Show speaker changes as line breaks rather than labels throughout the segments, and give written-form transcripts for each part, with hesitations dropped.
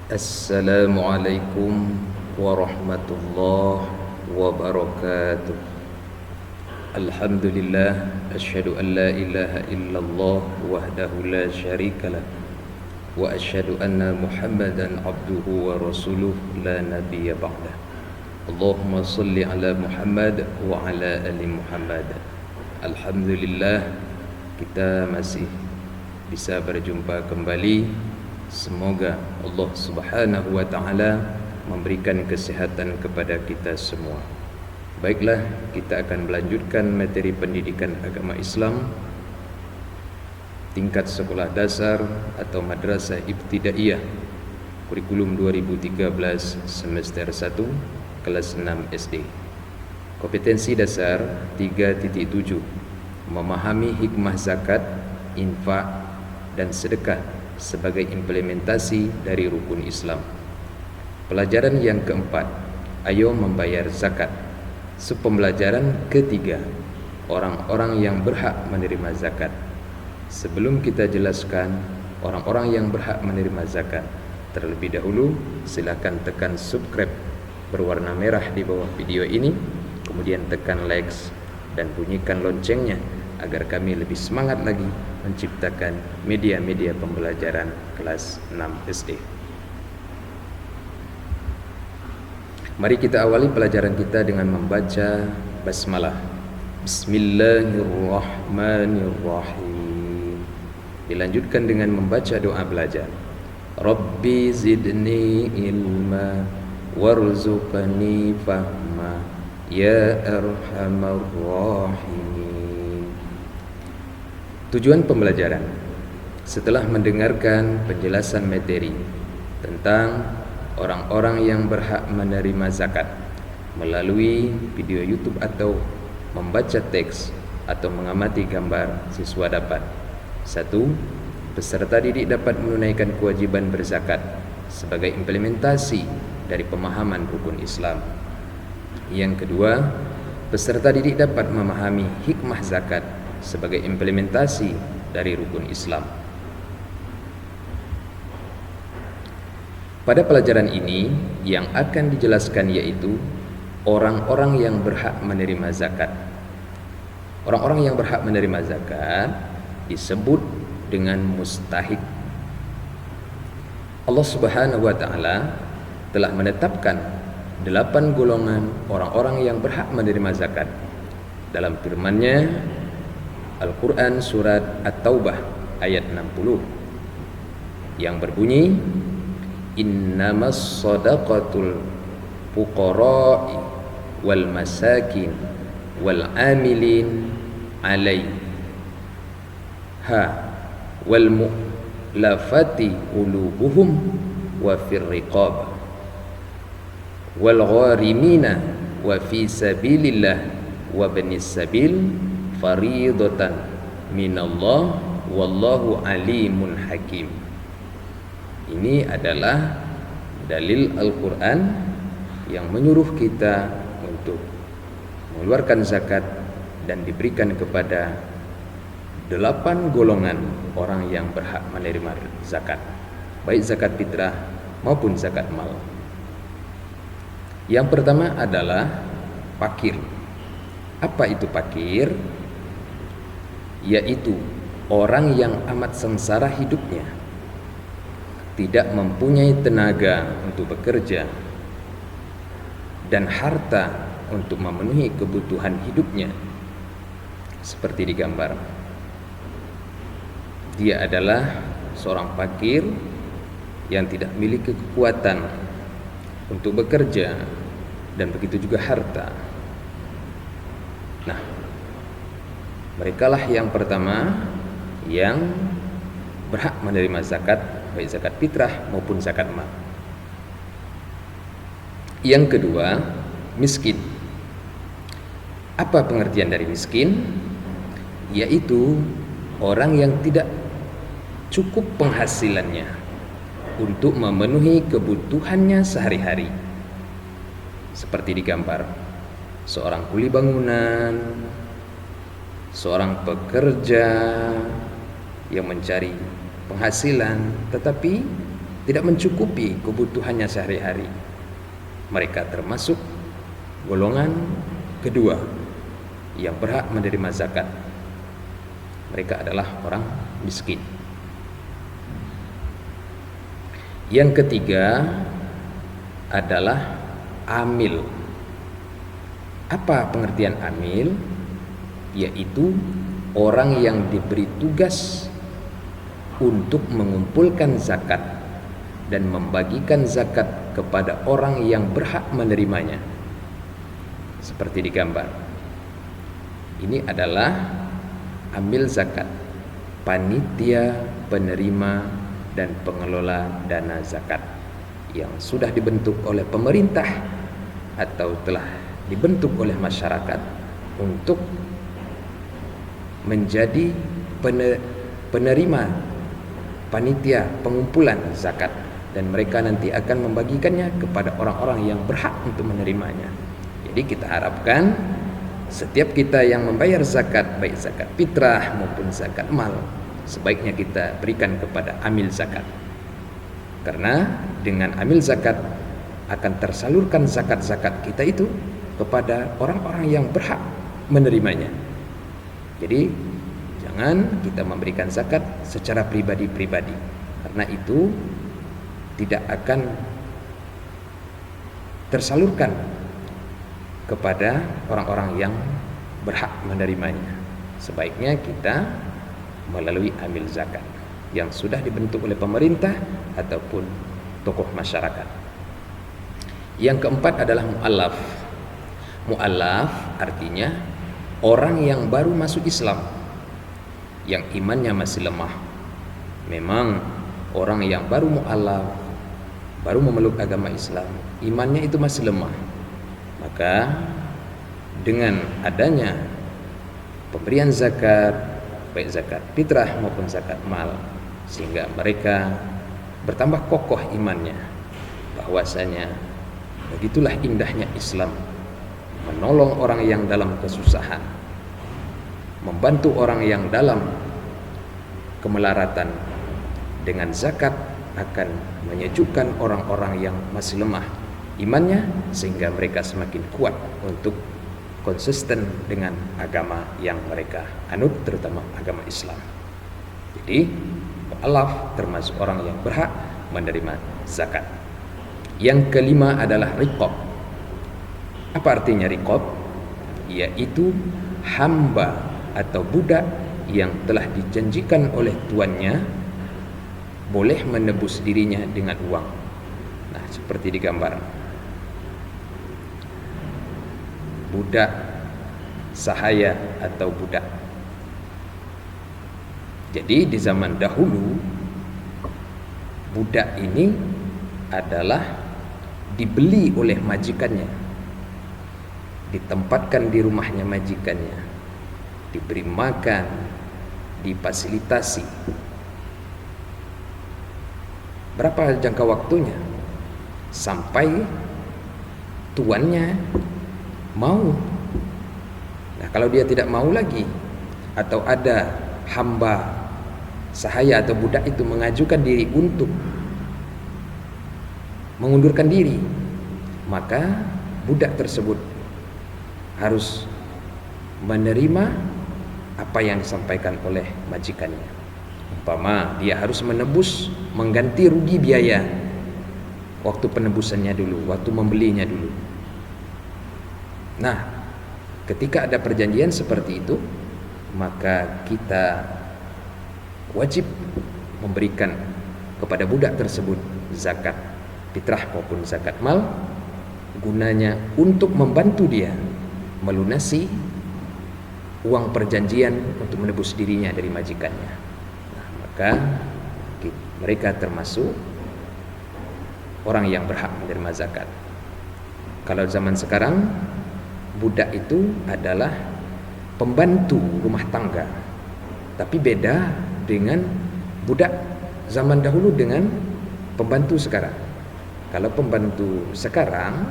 Assalamualaikum warahmatullahi wabarakatuh. Alhamdulillah, asyhadu an la ilaha illallah wahdahu la syarikalah wa asyhadu anna Muhammadan abduhu wa rasuluh la nabiyya ba'dah. Allahumma salli ala Muhammad wa ala ali Muhammad. Alhamdulillah, kita masih bisa berjumpa kembali. Semoga Allah Subhanahu wa ta'ala memberikan kesehatan kepada kita semua. Baiklah, kita akan melanjutkan materi pendidikan agama Islam tingkat sekolah dasar atau madrasah ibtidaiyah, kurikulum 2013 semester 1 kelas 6 SD. Kompetensi dasar 3.7, memahami hikmah zakat, infak dan sedekah sebagai implementasi dari rukun Islam. Pelajaran yang keempat, ayo membayar zakat. Pembelajaran ketiga, orang-orang yang berhak menerima zakat. Sebelum kita jelaskan orang-orang yang berhak menerima zakat, terlebih dahulu silakan tekan subscribe berwarna merah di bawah video ini, kemudian tekan like dan bunyikan loncengnya agar kami lebih semangat lagi menciptakan media-media pembelajaran kelas 6 SD. Mari kita awali pelajaran kita dengan membaca basmalah. Bismillahirrahmanirrahim. Dilanjutkan dengan membaca doa belajar. Rabbi zidni ilma warzuqni fahma ya arhamar rahimin. Tujuan pembelajaran: setelah mendengarkan penjelasan materi tentang orang-orang yang berhak menerima zakat melalui video YouTube atau membaca teks atau mengamati gambar, siswa dapat: 1. Peserta didik dapat menunaikan kewajiban berzakat sebagai implementasi dari pemahaman rukun Islam. Yang kedua, peserta didik dapat memahami hikmah zakat sebagai implementasi dari rukun Islam. Pada pelajaran ini yang akan dijelaskan yaitu orang-orang yang berhak menerima zakat. Orang-orang yang berhak menerima zakat disebut dengan mustahik. Allah Subhanahu wa ta'ala telah menetapkan 8 golongan orang-orang yang berhak menerima zakat dalam firman-Nya Al-Quran surat At-Taubah ayat 60 yang berbunyi, innamas sadaqatul fuqara'i wal masakin wal amilin alaiha wal mu'lafati qulubuhum wa fir riqab wal gharimina wa fi sabilillah wa banis sabil faridatan minallah wallahu alimun hakim. Ini adalah dalil Al-Quran yang menyuruh kita untuk mengeluarkan zakat dan diberikan kepada 8 golongan orang yang berhak menerima zakat, baik zakat fitrah maupun zakat mal. Yang pertama adalah fakir. Apa itu fakir? Yaitu orang yang amat sengsara hidupnya, tidak mempunyai tenaga untuk bekerja dan harta untuk memenuhi kebutuhan hidupnya. Seperti digambar, dia adalah seorang fakir yang tidak memiliki kekuatan untuk bekerja dan begitu juga harta. Nah, merekalah yang pertama yang berhak menerima zakat, baik zakat fitrah maupun zakat mal. Yang kedua, miskin. Apa pengertian dari miskin? Yaitu orang yang tidak cukup penghasilannya untuk memenuhi kebutuhannya sehari-hari. Seperti digambar, seorang kuli bangunan, seorang pekerja yang mencari penghasilan tetapi tidak mencukupi kebutuhannya sehari-hari. Mereka termasuk golongan kedua yang berhak menerima zakat. Mereka adalah orang miskin. Yang ketiga adalah amil. Apa pengertian amil? Yaitu orang yang diberi tugas untuk mengumpulkan zakat dan membagikan zakat kepada orang yang berhak menerimanya. Seperti di gambar. Ini adalah amil zakat, panitia penerima dan pengelola dana zakat yang sudah dibentuk oleh pemerintah atau telah dibentuk oleh masyarakat untuk menjadi penerima panitia pengumpulan zakat, dan mereka nanti akan membagikannya kepada orang-orang yang berhak untuk menerimanya. Jadi kita harapkan setiap kita yang membayar zakat, baik zakat fitrah maupun zakat mal, sebaiknya kita berikan kepada amil zakat. Karena dengan amil zakat akan tersalurkan zakat-zakat kita itu kepada orang-orang yang berhak menerimanya. Jadi jangan kita memberikan zakat secara pribadi-pribadi, karena itu tidak akan tersalurkan kepada orang-orang yang berhak menerimanya. Sebaiknya kita melalui amil zakat yang sudah dibentuk oleh pemerintah ataupun tokoh masyarakat. Yang keempat adalah mu'allaf. Mu'allaf artinya orang yang baru masuk Islam, yang imannya masih lemah. Memang orang yang baru mu'allaf, baru memeluk agama Islam, imannya itu masih lemah. Maka dengan adanya pemberian zakat, baik zakat fitrah maupun zakat mal, sehingga mereka bertambah kokoh imannya, bahwasanya begitulah indahnya Islam, menolong orang yang dalam kesusahan, membantu orang yang dalam kemelaratan. Dengan zakat akan menyejukkan orang-orang yang masih lemah imannya, sehingga mereka semakin kuat untuk konsisten dengan agama yang mereka anut, terutama agama Islam. Jadi mu'allaf termasuk orang yang berhak menerima zakat. Yang kelima adalah riqab. Apa artinya riqab? Yaitu hamba atau budak yang telah dijanjikan oleh tuannya boleh menebus dirinya dengan uang. Nah, seperti di gambar, budak sahaya atau budak. Jadi di zaman dahulu budak ini adalah dibeli oleh majikannya, ditempatkan di rumahnya majikannya, diberi makan, difasilitasi. Berapa jangka waktunya sampai tuannya mau. Nah, kalau dia tidak mau lagi, atau ada hamba sahaya atau budak itu mengajukan diri untuk mengundurkan diri, maka budak tersebut harus menerima apa yang disampaikan oleh majikannya. Umpama dia harus menebus, mengganti rugi biaya waktu penebusannya dulu, waktu membelinya dulu. Nah, ketika ada perjanjian seperti itu, maka kita wajib memberikan kepada budak tersebut zakat fitrah maupun zakat mal, gunanya untuk membantu dia melunasi uang perjanjian untuk menebus dirinya dari majikannya. Nah, maka mereka termasuk orang yang berhak menerima zakat. Kalau zaman sekarang, budak itu adalah pembantu rumah tangga, tapi beda dengan budak zaman dahulu dengan pembantu sekarang. Kalau pembantu sekarang,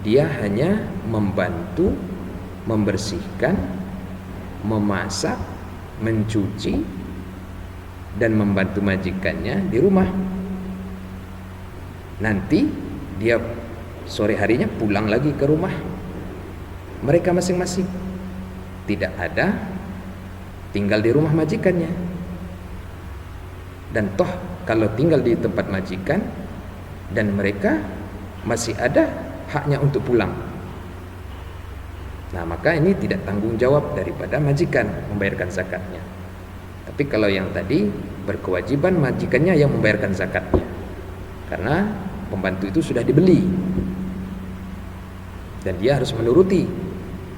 dia hanya membantu membersihkan, memasak, mencuci, dan membantu majikannya di rumah. Nanti dia sore harinya pulang lagi ke rumah mereka masing-masing. Tidak ada tinggal di rumah majikannya. Dan toh kalau tinggal di tempat majikan dan mereka masih ada haknya untuk pulang. Nah, maka ini tidak tanggung jawab daripada majikan membayarkan zakatnya. Tapi kalau yang tadi berkewajiban majikannya yang membayarkan zakatnya. Karena pembantu itu sudah dibeli. Dan dia harus menuruti.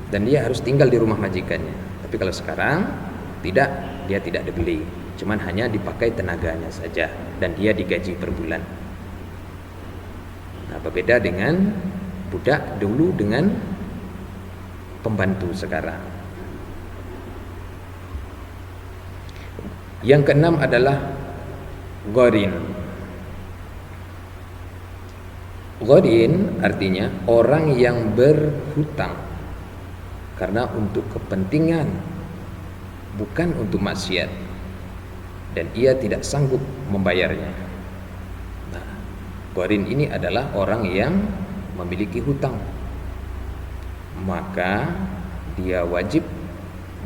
Dan dia harus tinggal di rumah majikannya. Tapi kalau sekarang tidak, dia tidak dibeli. Cuman hanya dipakai tenaganya saja dan dia digaji per bulan. Nah, berbeda dengan budak dulu dengan pembantu sekarang. Yang keenam adalah gharin. Gharin artinya orang yang berhutang karena untuk kepentingan, bukan untuk maksiat, dan ia tidak sanggup membayarnya. Nah, gharin ini adalah orang yang memiliki hutang, maka dia wajib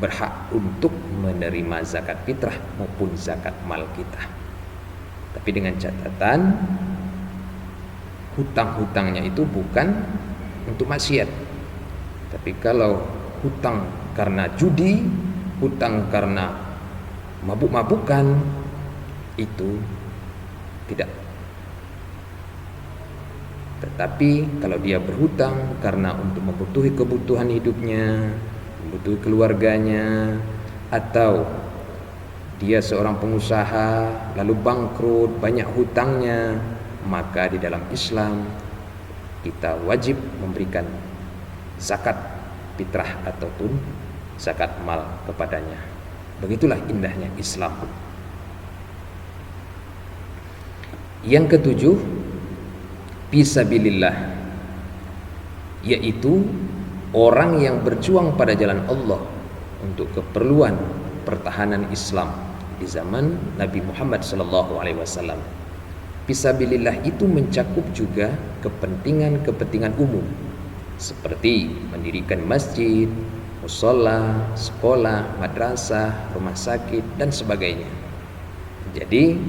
berhak untuk menerima zakat fitrah maupun zakat mal kita. Tapi dengan catatan hutang-hutangnya itu bukan untuk maksiat. Tapi kalau hutang karena judi, hutang karena mabuk-mabukan, itu tidak. Tetapi kalau dia berhutang karena untuk membutuhi kebutuhan hidupnya, membutuhi keluarganya, atau dia seorang pengusaha lalu bangkrut, banyak hutangnya, maka di dalam Islam kita wajib memberikan zakat fitrah ataupun zakat mal kepadanya. Begitulah indahnya Islam. Yang ketujuh, fisabilillah, yaitu orang yang berjuang pada jalan Allah untuk keperluan pertahanan Islam di zaman Nabi Muhammad SAW. Fisabilillah itu mencakup juga kepentingan-kepentingan umum seperti mendirikan masjid, mushola, sekolah, madrasah, rumah sakit dan sebagainya. Jadi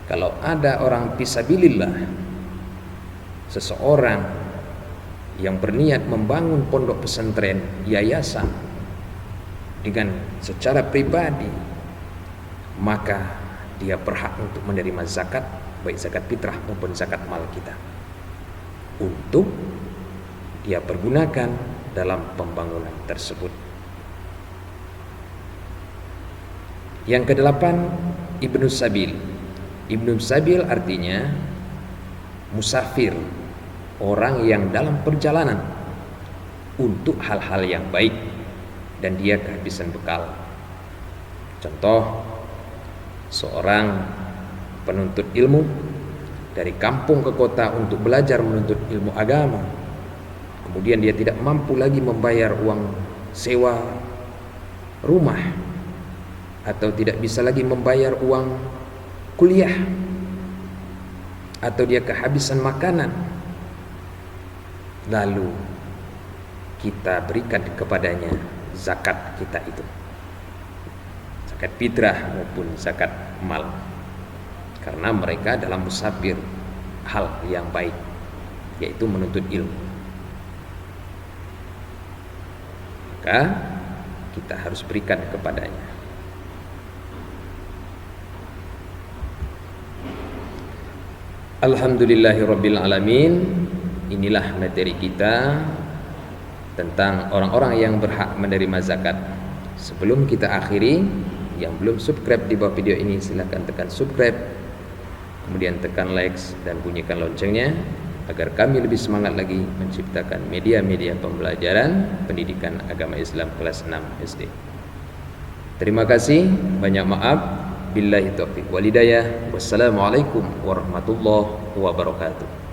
kalau ada orang fisabilillah, seseorang yang berniat membangun pondok pesantren, yayasan dengan secara pribadi, maka dia berhak untuk menerima zakat, baik zakat fitrah maupun zakat mal kita, untuk dia pergunakan dalam pembangunan tersebut. Yang kedelapan, Ibnu Sabil. Ibnu Sabil artinya musafir, orang yang dalam perjalanan untuk hal-hal yang baik dan dia kehabisan bekal. Contoh, seorang penuntut ilmu dari kampung ke kota untuk belajar menuntut ilmu agama, kemudian dia tidak mampu lagi membayar uang sewa rumah, atau tidak bisa lagi membayar uang kuliah, atau dia kehabisan makanan, lalu kita berikan kepadanya zakat kita itu, zakat fitrah maupun zakat mal, karena mereka dalam musafir hal yang baik, yaitu menuntut ilmu. Maka kita harus berikan kepadanya. Alhamdulillahirabbil alamin. Inilah materi kita tentang orang-orang yang berhak menerima zakat. Sebelum kita akhiri, yang belum subscribe di bawah video ini silahkan tekan subscribe, kemudian tekan like dan bunyikan loncengnya agar kami lebih semangat lagi menciptakan media-media pembelajaran pendidikan agama Islam kelas 6 SD. Terima kasih, banyak maaf. Billahi taufiq wal hidayah. Wassalamualaikum warahmatullahi wabarakatuh.